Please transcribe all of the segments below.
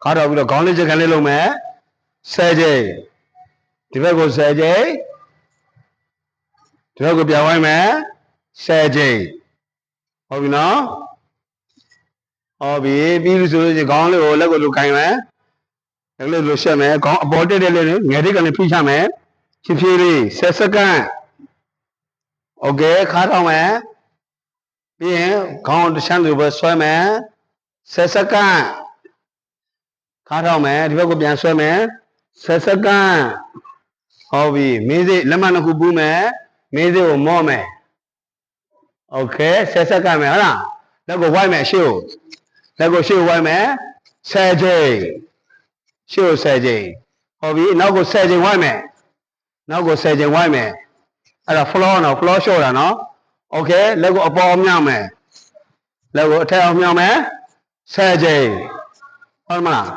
ခါတော့ပြီးတော့ခေါင်းလေးချက်ခန်းလေးလုံးမယ်10ချိန်ဒီဘက်ကို10ချိန်ဒီဘက်ကိုပြန်ဝိုင်းမယ်10ချိန်ဟုတ်ပြီနော်ဟုတ်ပြီပြီးလို့ဆိုလို့ရှိရင်ခေါင်းလေးကိုလက်ကိုလိုခိုင်းမယ်လက်လေးလိုရှက်မယ်ခေါင်းအပေါ်တက်တဲ့လေးငယ်လေးကလည်းဖိချမယ်ဖြည်းဖြည်းလေး10စက္ကန့်โอเคခါတော့မယ်ပြီးရင်ခေါင်းတစ်ချမ်းလိုပဲဆွဲမယ်10စက္ကန့်ခါတော့မယ်ဒီဘက်ကိုပြန်ဆွဲမယ်10စက္ကန့်ဟုတ်ပြီမင်းစိလက်မနှစ်ခုပူးမယ်မင်းစိကိုမော့မယ်โอเค10စက္ကန့်မယ်ဟုတ်လားလက်ကိုဝိုက်မယ်ရှေ့ကိုလက်ကိုရှေ့ကိုဝိုက်မယ်10ချိန်ရှေ့ကို10ချိန်ဟုတ်ပြီနောက်ကို10ချိန်ဝိုက်မယ်နောက်ကို10ချိန်ဝိုက်မယ်အဲ့ဒါ floor နော် floor လျှော့တာနော်โอเคလက်ကိုအပေါ်မြောက်မယ်လက်ကိုအထက်အောင်မြောက်မယ်10ချိန်ဟုတ်မလား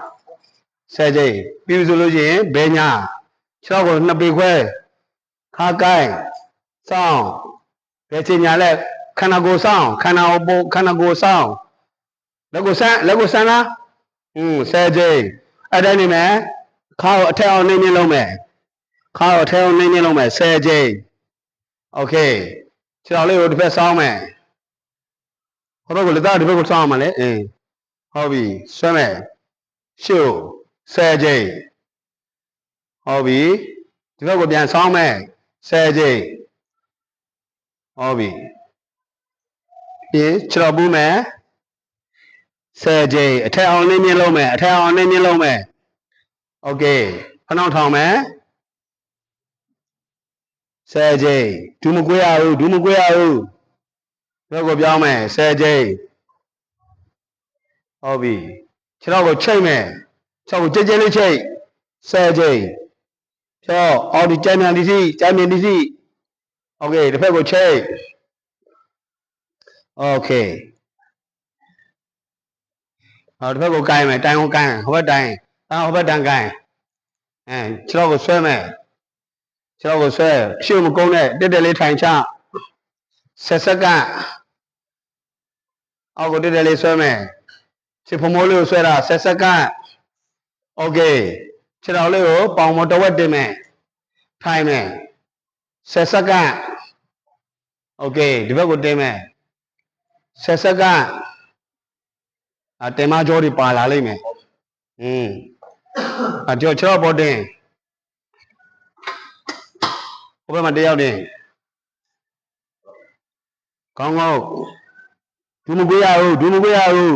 10ချိန်ပြီးဆိုလို့ရှိရင်ဘဲညာ6ကို2ပေခွဲခါကိုင်းစောင်းဘဲချိန်ညာလက်ခန္ဓာကိုယ်စောင်းခန္ဓာကိုယ်စောင်းလက်ကိုဆန်းလား10ချိန်အဲ့တိုင်းနေမယ်ခါကိုအထက်အောင်နှိမ့်နှင်းလုံးမယ်ခါကိုအထက်အောင်နှိမ့်နှင်းလုံးမယ်10ချိန်โอเคခြေထောက်လေးကိုတစ်ဖက်စောင်းမယ်ဟိုဘက်ကိုလက်သားတစ်ဖက်ကိုစောင်းမှာလေဟုတ်ပြီဆွဲမယ်ရှု10ချိန်ဟုတ်ပြီဒီဘက်ကိုပြန်ဆောင်းမယ်10ချိန်ဟုတ်ပြီပြီးခြေထောက်ပူးမယ်10ချိန်အထက်အောင်နှင်းနှင်းလုံးမယ်အထက်အောင်နှင်းနှင်းလုံးမယ်โอเคခဏထောင်မယ်10ချိန်ဒူးမကွေးရဘူးဒီဘက်ကိုပြောင်းမယ်10ချိန်ဟုတ်ပြီခြေထောက်ကိုချိတ်မယ်ခြေထောက်ကိုကြဲလေးချိတ်10ချိန်ဖြောအော်ဒီကြမ်းမြန်ဒီစီโอเคတစ်ဖက်ကိုချိတ်โอเคတစ်ဖက်ကိုကိုင်းမယ်တိုင်ကိုကိုင်းဟိုဘက်တိုင်ဟိုဘက်တန်ကိုင်းခြေထောက်ကိုဆွဲမယ်ခြေထောက်ကိုဆွဲရှုပ်မကုန်းနဲ့တက်လေးထိုင်ချ10စက္ကန့်အောက်ကိုတက်လေးဆွဲမယ်ခြေဖမိုးလေးကိုဆွဲတာ10စက္ကန့်โอเคခြေထောက်လေးကိုပေါင်မတဝက်တင်မယ်ထိုင်မယ်10စက္ကန့်โอเคဒီဘက်ကိုတင်မယ်10စက္ကန့်တင်မကြောတွေပါလာလိမ့်မယ်ကြောခြေထောက်ပေါ်တင်ဟိုဘက်မှာတယောက်တင်ကောင်းဒူးမကွေးရဘူး